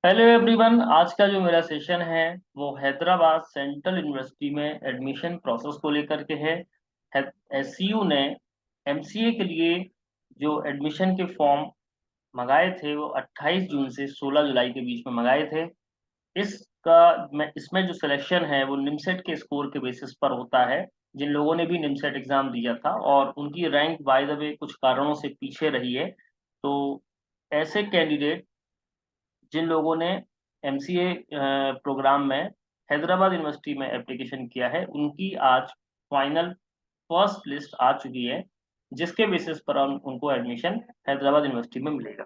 Hello everyone. आज का जो मेरा सेशन है वो हैदराबाद सेंट्रल यूनिवर्सिटी में एडमिशन प्रोसेस को लेकर के है। एससीयू ने एमसीए के लिए जो एडमिशन के फॉर्म मंगाए थे वो 28 जून से 16 जुलाई के बीच में मंगाए थे। इसका इसमें जो सिलेक्शन है वो निमसेट के स्कोर के बेसिस पर होता है। जिन लोगों ने भी निमसेट एग्जाम दिया था और उनकी रैंक बाय द वे कुछ कारणों से पीछे रही है, तो ऐसे कैंडिडेट जिन लोगों ने एमसीए प्रोग्राम में हैदराबाद यूनिवर्सिटी में एप्लीकेशन किया है उनकी आज फाइनल फर्स्ट लिस्ट आ चुकी है, जिसके बेसिस पर उनको एडमिशन हैदराबाद यूनिवर्सिटी में मिलेगा।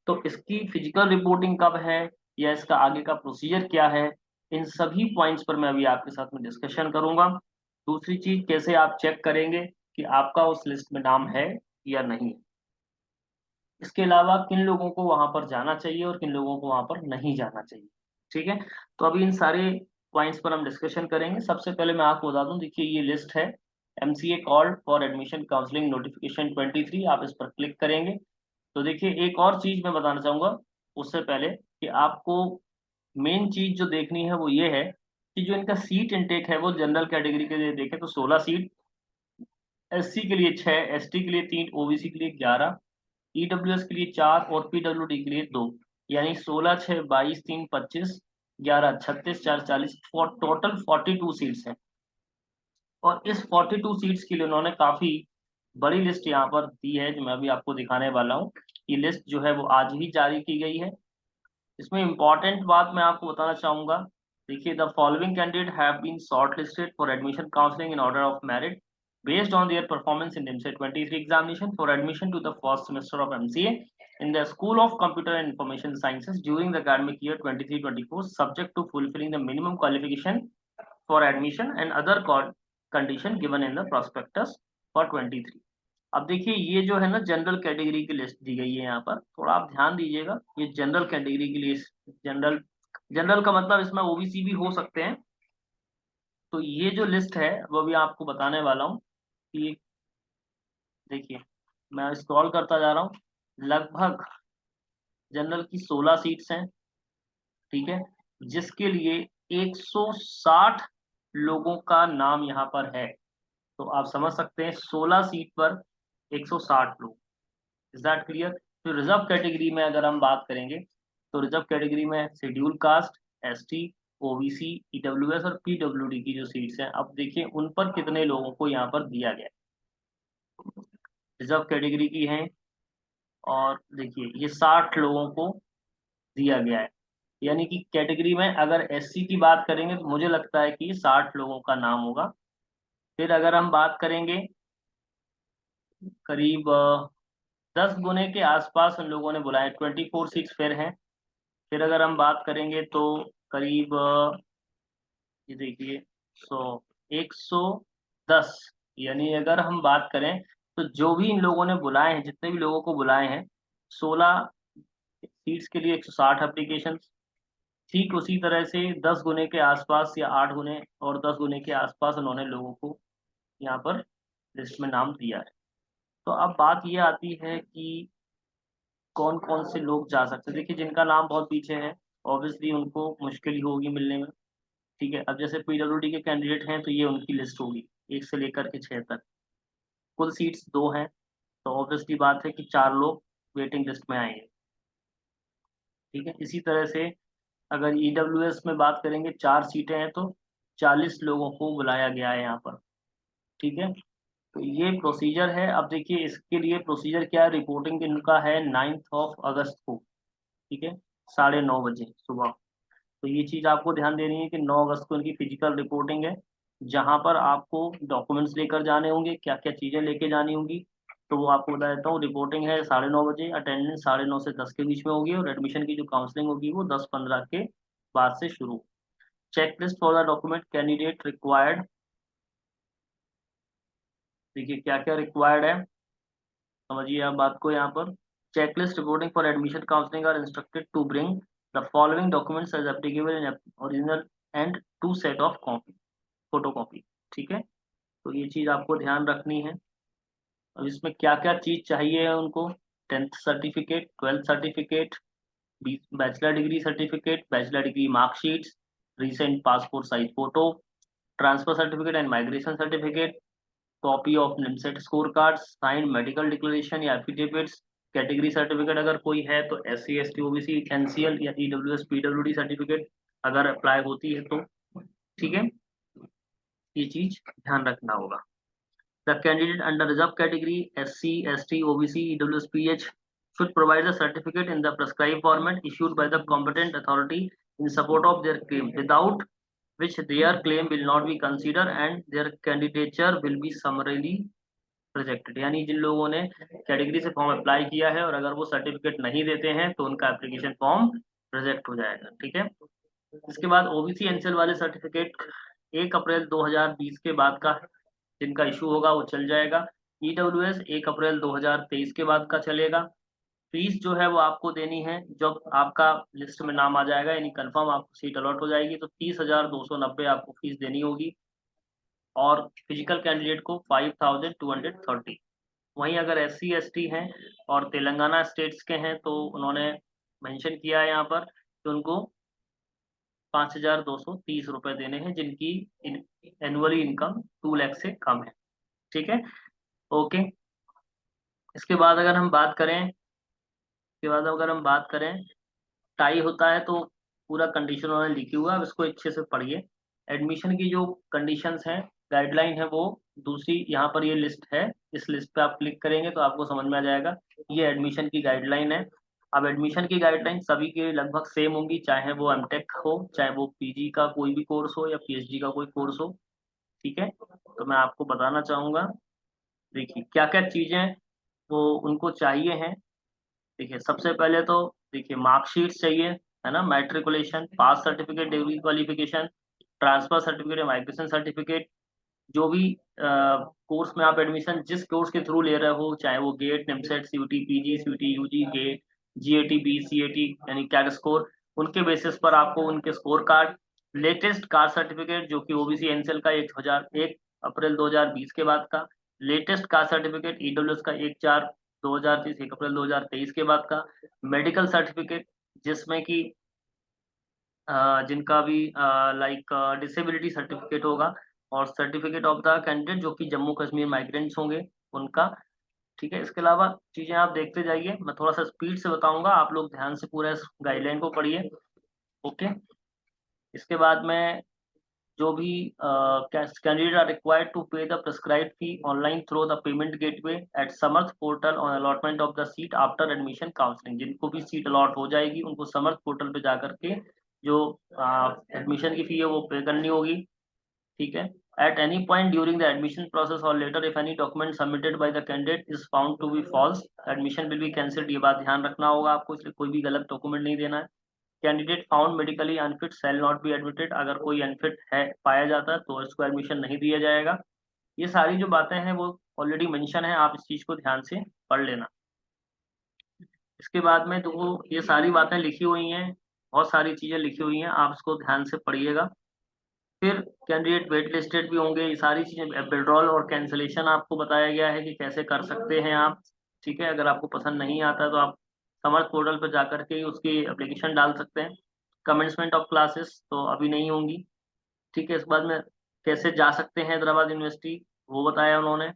तो इसकी फिजिकल रिपोर्टिंग कब है या इसका आगे का प्रोसीजर क्या है, इन सभी पॉइंट्स पर मैं अभी आपके साथ में डिस्कशन करूंगा। दूसरी चीज, कैसे आप चेक करेंगे कि आपका उस लिस्ट में नाम है या नहीं। इसके अलावा किन लोगों को वहां पर जाना चाहिए और किन लोगों को वहां पर नहीं जाना चाहिए। ठीक है, तो अभी इन सारे पॉइंट्स पर हम डिस्कशन करेंगे। सबसे पहले मैं आपको बता दूं, देखिए ये लिस्ट है MCA called for admission counselling notification 23। आप इस पर क्लिक करेंगे तो देखिए एक और चीज मैं बताना चाहूंगा उससे पहले कि आपको मेन चीज जो देखनी है वो ये है कि जो इनका सीट इनटेक है वो जनरल कैटेगरी के लिए देखें तो 16 सीट, एससी के लिए 6, एसटी के लिए 3, ओबीसी के लिए 11, ईडब्ल्यूएस के लिए 4 और पीडब्ल्यूडी के लिए 2। यानी 16, 6, 22, 3, 25, 11, 36, 4, 40, टोटल 42 सीट्स हैं। और इस 42 सीट्स के लिए उन्होंने काफी बड़ी लिस्ट यहाँ पर दी है जो मैं अभी आपको दिखाने वाला हूँ। ये लिस्ट जो है वो आज ही जारी की गई है। इसमें इंपॉर्टेंट बात मैं आपको बताना चाहूंगा, देखिए the following candidate have been short listed for admission counselling in order of merit based on their performance in NIMSET 23 examination for admission to the first semester of MCA in the School of Computer and Information Sciences during the academic year 23-24, subject to fulfilling the minimum qualification for admission and other condition given in the prospectus for 23। अब देखिए ये जो है ना general category की list दी गई है यहाँ पर, थोड़ा आप ध्यान दीजिएगा। ये जनरल कैटेगरी की लिस्ट, जनरल जनरल का मतलब इसमें ओबीसी भी हो सकते हैं। तो ये जो लिस्ट है वो भी आपको बताने वाला हूँ कि देखिए मैं स्क्रॉल करता जा रहा हूँ। लगभग जनरल की 16 सीट्स हैं, ठीक है, जिसके लिए 160 लोगों का नाम यहाँ पर है। तो आप समझ सकते हैं 16 सीट पर 160 लोग। Is that clear. तो रिजर्व कैटेगरी में अगर हम बात करेंगे तो रिजर्व कैटेगरी में schedule caste, ST, OBC, EWS और पीडब्ल्यूडी की जो सीट्स हैं, अब देखिए उन पर कितने लोगों को यहाँ पर दिया गया है। रिजर्व कैटेगरी की हैं और देखिए ये 60 लोगों को दिया गया है। यानी कि कैटेगरी में अगर एससी की बात करेंगे तो मुझे लगता है कि 60 लोगों का नाम होगा। फिर अगर हम बात करेंगे करीब 10 गुने के आसपास उन लोगों ने बुलाए, 24 सीट्स फिर हैं। फिर अगर हम बात करेंगे तो करीब ये देखिए 110। यानी अगर हम बात करें तो जो भी इन लोगों ने बुलाए हैं, जितने भी लोगों को बुलाए हैं, 16 सीट्स के लिए 160 एप्लीकेशन। ठीक उसी तरह से 10 गुने के आसपास या 8 गुने और 10 गुने के आसपास उन्होंने लोगों को यहाँ पर लिस्ट में नाम दिया है। तो अब बात ये आती है कि कौन कौन से लोग जा सकते हैं। देखिए जिनका नाम बहुत पीछे है ऑब्वियसली उनको मुश्किल ही होगी मिलने में। ठीक है, अब जैसे पीडब्ल्यूडी के कैंडिडेट हैं तो ये उनकी लिस्ट होगी 1 से लेकर के 6 तक। कुल सीट्स 2 हैं, तो ऑब्वियसली बात है कि 4 लोग वेटिंग लिस्ट में आएंगे। ठीक है, इसी तरह से अगर ईडब्ल्यूएस में बात करेंगे 4 सीटें हैं तो 40 लोगों को बुलाया गया है यहाँ पर। ठीक है, तो ये प्रोसीजर है। अब देखिए इसके लिए प्रोसीजर क्या है, रिपोर्टिंग इनका है 9 अगस्त को। ठीक है, 9:30 बजे सुबह। तो ये चीज़ आपको ध्यान देनी है कि 9 अगस्त को इनकी फिजिकल रिपोर्टिंग है, जहाँ पर आपको डॉक्यूमेंट्स लेकर जाने होंगे, क्या क्या चीज़ें लेके जानी होंगी। तो वो आपको बता देता हूँ। रिपोर्टिंग है 9:30 बजे, अटेंडेंस 9:30 से 10 के बीच में होगी और एडमिशन की जो काउंसलिंग होगी वो 10:15 के बाद से शुरू। Checklist for the document candidate required, देखिए क्या क्या रिक्वायर्ड है, समझिए आप बात को यहाँ पर। Checklist reporting for admission counselling are instructed to bring the following documents as applicable in original and 2 set of copy, photo copy. ठीक है, तो ये चीज आपको ध्यान रखनी है। अब इसमें क्या क्या चीज चाहिए है उनको, 10th certificate, 12th certificate, bachelor degree certificate, bachelor degree marksheets, recent passport size photo, transfer certificate and migration certificate, copy of NIMCET score card, signed medical declaration या एफिडेविट्स, कैटेगरी सर्टिफिकेट अगर कोई है तो SC ST OBC एनसीएल या EWS PWD certificate अगर apply होती है तो, ठीक है, ये चीज ध्यान रखना होगा। The candidate under reserve category SC ST OBC EWS PH should provide the certificate in the prescribed format issued by the competent authority in support of their claim, without which their claim will not be considered and their candidature will be summarily rejected. यानी जिन लोगों ने category से form apply किया है और अगर वो certificate नहीं देते हैं तो उनका एप्लीकेशन फॉर्म रिजेक्ट हो जाएगा, ठीक है। इसके बाद OBC एनसीएल वाले सर्टिफिकेट 1 अप्रैल 2020 के बाद का जिनका इशू होगा वो चल जाएगा। EWS 1 अप्रैल 2023 के बाद का चलेगा। फीस जो है वो आपको देनी है जब आपका लिस्ट में नाम आ जाएगा, यानी कंफर्म आपको सीट अलॉट हो जाएगी तो 30,290 आपको फीस देनी होगी, और फिजिकल कैंडिडेट को 5,230। वहीं अगर SC ST हैं और तेलंगाना स्टेट्स के हैं तो उन्होंने मेंशन किया है यहाँ पर कि उनको 5,230 रुपए देने हैं जिनकी एनुअली इनकम 2 लाख से कम है, ठीक है, ओके। इसके बाद अगर हम बात करें, टाई होता है तो पूरा कंडीशन उन्होंने लिखी हुआ है, अब इसको अच्छे से पढ़िए। एडमिशन की जो कंडीशंस हैं, गाइडलाइन है, वो दूसरी यहाँ पर ये लिस्ट है, इस लिस्ट पे आप क्लिक करेंगे तो आपको समझ में आ जाएगा, ये एडमिशन की गाइडलाइन है। अब एडमिशन की गाइडलाइन सभी के लगभग सेम होंगी, चाहे वो एमटेक हो, चाहे वो PG का कोई भी कोर्स हो या PhD का कोई कोर्स हो, ठीक है। तो मैं आपको बताना चाहूंगा, देखिए क्या क्या चीजें वो उनको चाहिए हैं। देखिए सबसे पहले तो देखिए मार्कशीट चाहिए, है ना, matriculation, pass certificate, degree qualification, transfer certificate, migration certificate, जो भी कोर्स में आप एडमिशन जिस कोर्स के थ्रू ले रहे हो, चाहे वो GATE, NIMCET, CUT, PG, CUT, UG, GATE, GAT, BCAT यानी कैट स्कोर, उनके बेसिस पर आपको उनके score card, latest caste certificate जो कि OBC एनसीएल का 1 अप्रैल 2020 के बाद का, लेटेस्ट कास्ट सर्टिफिकेट EWS का 1/4/2023, 1 अप्रैल 2023 के बाद का, मेडिकल सर्टिफिकेट जिसमें कि जिनका भी लाइक डिसेबिलिटी सर्टिफिकेट होगा, और सर्टिफिकेट ऑफ द कैंडिडेट जो कि जम्मू कश्मीर माइग्रेंट्स होंगे उनका, ठीक है। इसके अलावा चीजें आप देखते जाइए, मैं थोड़ा सा स्पीड से बताऊंगा, आप लोग ध्यान से पूरा इस गाइडलाइन को पढ़िए, ओके। इसके बाद में जो भी candidate are required to pay the prescribed fee online through the payment gateway at Samarth portal on allotment of the seat after admission counselling, जिनको भी सीट अलॉट हो जाएगी उनको समर्थ पोर्टल पे जाकर के जो एडमिशन की फी है वो पे करनी होगी, ठीक है। At any point during the admission process or later, if any document submitted by the candidate is found to be false, admission will be cancelled। ये बात ध्यान रखना होगा आपको, इसलिए कोई भी गलत डॉक्यूमेंट नहीं देना है। Candidate found medically unfit shall not be admitted, अगर कोई अनफिट है पाया जाता है तो इसको एडमिशन नहीं दिया जाएगा। ये सारी जो बातें हैं वो ऑलरेडी मेंशन है, आप इस चीज को ध्यान से पढ़ लेना। इसके बाद में तो ये सारी बातें लिखी हुई हैं, बहुत सारी चीजें लिखी हुई हैं, आप इसको ध्यान से पढ़िएगा। फिर कैंडिडेट वेट लिस्टेड भी होंगे, ये सारी चीजें, विड्रॉल और कैंसिलेशन आपको बताया गया है कि कैसे कर सकते हैं आप, ठीक है। अगर आपको पसंद नहीं आता तो आप समर्थ पोर्टल पर जाकर के ही उसकी एप्लीकेशन डाल सकते हैं। कमेंसमेंट ऑफ क्लासेस तो अभी नहीं होंगी, ठीक है। इस बाद में कैसे जा सकते हैं हैदराबाद यूनिवर्सिटी वो बताया उन्होंने।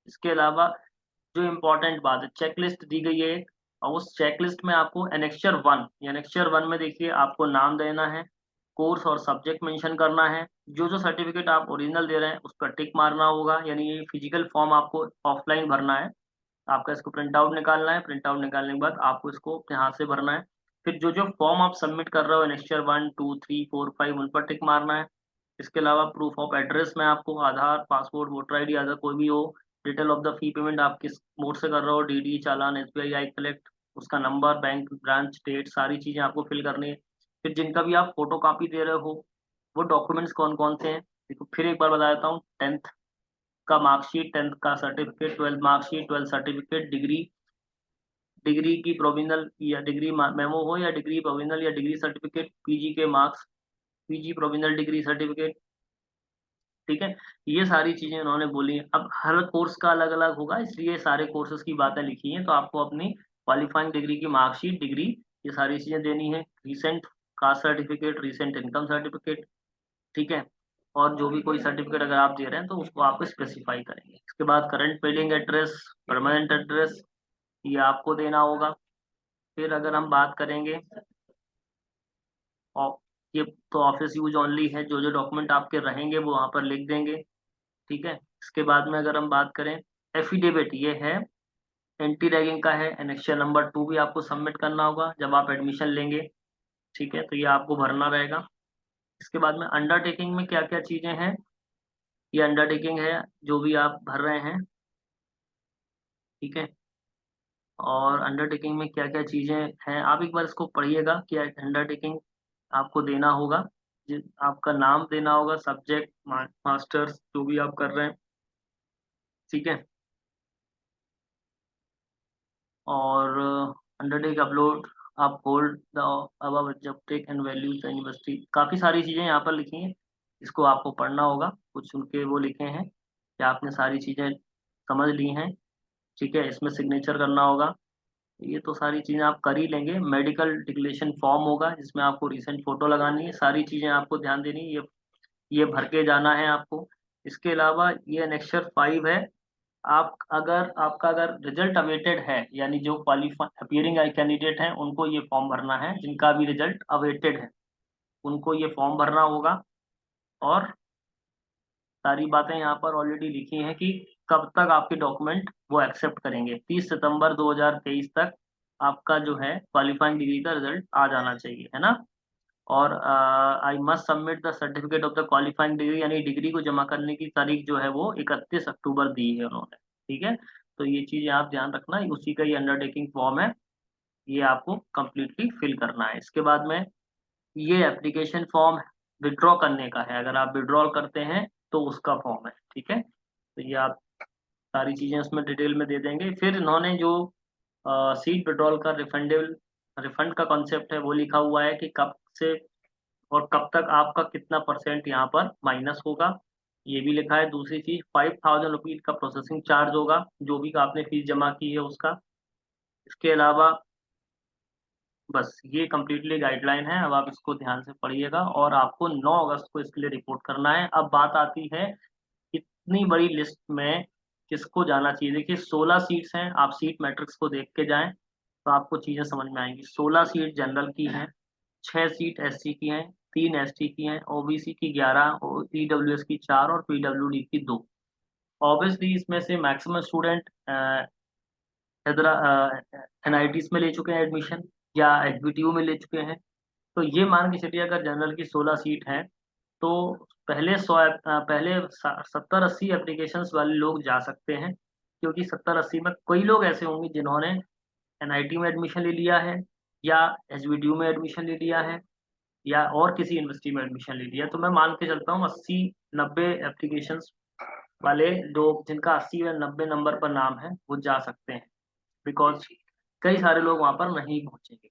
इसके अलावा जो इम्पोर्टेंट बात है, चेकलिस्ट दी गई है एक, और उस चेकलिस्ट में आपको एनेक्चर 1 में देखिए आपको नाम देना है, कोर्स और सब्जेक्ट मेंशन करना है, जो जो सर्टिफिकेट आप ओरिजिनल दे रहे हैं उस पर टिक मारना होगा, यानी ये फिजिकल फॉर्म आपको ऑफलाइन भरना है, आपका इसको प्रिंट आउट निकालना है, प्रिंट आउट निकालने के बाद आपको इसको अपने हाथ से भरना है। फिर जो जो फॉर्म आप सबमिट कर रहे हो एनेक्चर 1, 2, 3, 4, 5 उन पर टिक मारना है। इसके अलावा प्रूफ ऑफ एड्रेस में आपको आधार, पासपोर्ट, वोटर ID, अदर कोई भी हो, detail of the fee payment आप किस मोड से कर रहे हो, DD, challan, SBI, I collect, उसका नंबर, बैंक ब्रांच, डेट, सारी चीजें आपको फिल करनी है। फिर जिनका भी आप फोटो कॉपी दे रहे हो वो डॉक्यूमेंट्स कौन कौन से हैं, देखो फिर एक बार बता देता हूँ। 10th का मार्कशीट, 10th का certificate, 12th marksheet, 12th certificate, degree, degree की प्रोविजनल या डिग्री मेमो हो या डिग्री प्रोविजनल या डिग्री सर्टिफिकेट, PG के marks, PG provisional degree certificate, ठीक है। ये सारी चीजें उन्होंने बोली हैं। अब हर कोर्स का अलग अलग होगा, इसलिए सारे कोर्सेज की बातें लिखी हैं, तो आपको अपनी क्वालिफाइंग डिग्री की मार्कशीट, डिग्री, ये ये सारी चीजें देनी है। Recent caste certificate, recent income certificate, ठीक है, और जो भी कोई सर्टिफिकेट अगर आप दे रहे हैं तो उसको आप स्पेसिफाई करेंगे। इसके बाद current billing address, permanent address, ये आपको देना होगा। फिर अगर हम बात करेंगे, और ये तो ऑफिस यूज ओनली है, जो जो डॉक्यूमेंट आपके रहेंगे वो वहाँ पर लिख देंगे, ठीक है। इसके बाद में अगर हम बात करें एफिडेविट, ये है एंटी रैगिंग का है, एनेक्शर नंबर 2 भी आपको सबमिट करना होगा जब आप एडमिशन लेंगे, ठीक है, तो ये आपको भरना रहेगा। इसके बाद में अंडरटेकिंग में क्या क्या चीजें हैं, ये अंडरटेकिंग है जो भी आप भर रहे हैं, ठीक है, और अंडरटेकिंग में क्या क्या चीजें हैं आप एक बार इसको पढ़िएगा कि अंडरटेकिंग आपको देना होगा, आपका नाम देना होगा, सब्जेक्ट, मास्टर्स जो भी आप कर रहे हैं, ठीक है, और अंडरटेक अपलोड आप hold the above objective and values the university, काफी सारी चीजें यहाँ पर लिखी हैं, इसको आपको पढ़ना होगा। कुछ उनके वो लिखे हैं कि आपने सारी चीजें समझ ली हैं, ठीक है, इसमें सिग्नेचर करना होगा। ये तो सारी चीजें आप कर ही लेंगे। मेडिकल डिक्लेरेशन फॉर्म होगा जिसमें आपको रिसेंट फोटो लगानी है, सारी चीजें आपको ध्यान देनी है, ये भर के जाना है आपको। इसके अलावा ये एनेक्सर 5 है, आप अगर आपका अगर रिजल्ट अवेटेड है, यानी जो क्वालिफाई अपीयरिंग कैंडिडेट हैं उनको ये फॉर्म भरना है, जिनका भी रिजल्ट अवेटेड है उनको ये फॉर्म भरना होगा। और सारी बातें यहाँ पर ऑलरेडी लिखी हैं कि कब तक आपके डॉक्यूमेंट वो एक्सेप्ट करेंगे। 30 सितंबर 2023 तक आपका जो है क्वालिफाइंग डिग्री का रिजल्ट आ जाना चाहिए, है ना। और I must submit the certificate of the qualifying degree, यानी डिग्री को जमा करने की तारीख जो है वो 31 अक्टूबर दी है उन्होंने, ठीक है। तो ये चीजें आप ध्यान रखना, उसी का ये अंडरटेकिंग फॉर्म है, ये आपको कंप्लीटली फिल करना है। इसके बाद में ये एप्लीकेशन फॉर्म विड्रॉ करने का है, अगर आप विड्रॉल करते हैं तो उसका फॉर्म है, ठीक है। तो ये आप सारी चीजें उसमें डिटेल में दे देंगे। फिर इन्होंने जो सीट विड्रॉल का रिफंडेबल रिफंड का कॉन्सेप्ट है वो लिखा हुआ है कि कब से और कब तक आपका कितना परसेंट यहाँ पर माइनस होगा, ये भी लिखा है। दूसरी चीज 5,000 रुपीज का प्रोसेसिंग चार्ज होगा जो भी आपने फीस जमा की है उसका। इसके अलावा बस ये कम्प्लीटली गाइडलाइन है, अब आप इसको ध्यान से पढ़िएगा और आपको 9 अगस्त को इसके लिए रिपोर्ट करना है। अब बात आती है इतनी बड़ी लिस्ट में किसको जाना चाहिए। देखिए 16 सीट्स हैं, आप सीट मैट्रिक्स को देख के जाएं तो आपको चीजें समझ में आएंगी। 16 सीट जनरल की हैं, 6 सीट एससी की हैं, 3 एसटी की हैं, ओबीसी की 11, और ईडब्ल्यूएस की 4 और पीडब्ल्यूडी की 2। ऑब्वियसली इसमें से मैक्सिमम स्टूडेंट हैदरा एनआईटीज में ले चुके हैं एडमिशन या एचबीटीयू में ले चुके हैं। तो ये मान के चलिए अगर जनरल की 16 सीट है तो पहले 70-80 एप्लीकेशंस वाले लोग जा सकते हैं, क्योंकि 70-80 में कई लोग ऐसे होंगे जिन्होंने एनआईटी में एडमिशन ले लिया है, या एचबीटीयू में एडमिशन ले लिया है, या और किसी यूनिवर्सिटी में एडमिशन ले लिया। तो मैं मान के चलता हूँ 80-90 एप्लीकेशंस वाले लोग जिनका 80 या 90 नंबर पर नाम है वो जा सकते हैं, बिकॉज कई सारे लोग वहां पर नहीं पहुंचेंगे।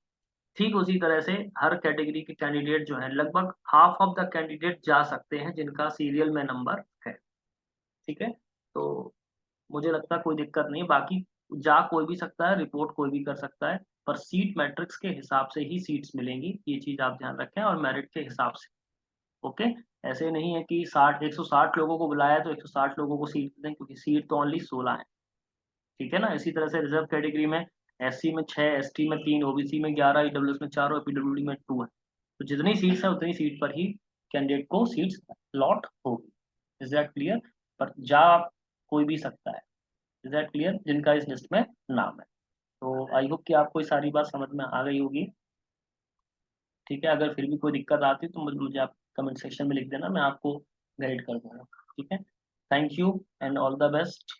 ठीक उसी तरह से हर कैटेगरी के कैंडिडेट जो है, लगभग हाफ ऑफ द कैंडिडेट जा सकते हैं जिनका सीरियल में नंबर है, ठीक है। तो मुझे लगता है कोई दिक्कत नहीं, बाकी जा कोई भी सकता है, रिपोर्ट कोई भी कर सकता है, पर सीट मैट्रिक्स के हिसाब से ही सीट्स मिलेंगी, ये चीज आप ध्यान रखें, और मेरिट के हिसाब से। ओके, ऐसे नहीं है कि 160 लोगों को बुलाया है तो 160 लोगों को सीट दें, क्योंकि सीट तो ओनली 16 है, ठीक है ना। इसी तरह से रिजर्व कैटेगरी में एससी में 6, एसटी में 3, ओबीसी में 11, ईडब्ल्यूएस में 4 और पीडब्ल्यूडी में 2 है। तो जितनी सीट्स है उतनी सीट पर ही कैंडिडेट को सीट्स लॉट होगी। Is that clear. पर जा कोई भी सकता है, इज दैट क्लियर, जिनका इस लिस्ट में नाम है। तो आई होप कि आपको ये सारी बात समझ में आ गई होगी, ठीक है। अगर फिर भी कोई दिक्कत आती है तो मुझे आप कमेंट सेक्शन में लिख देना, मैं आपको गाइड कर दूंगा, ठीक है। Thank you and all the best.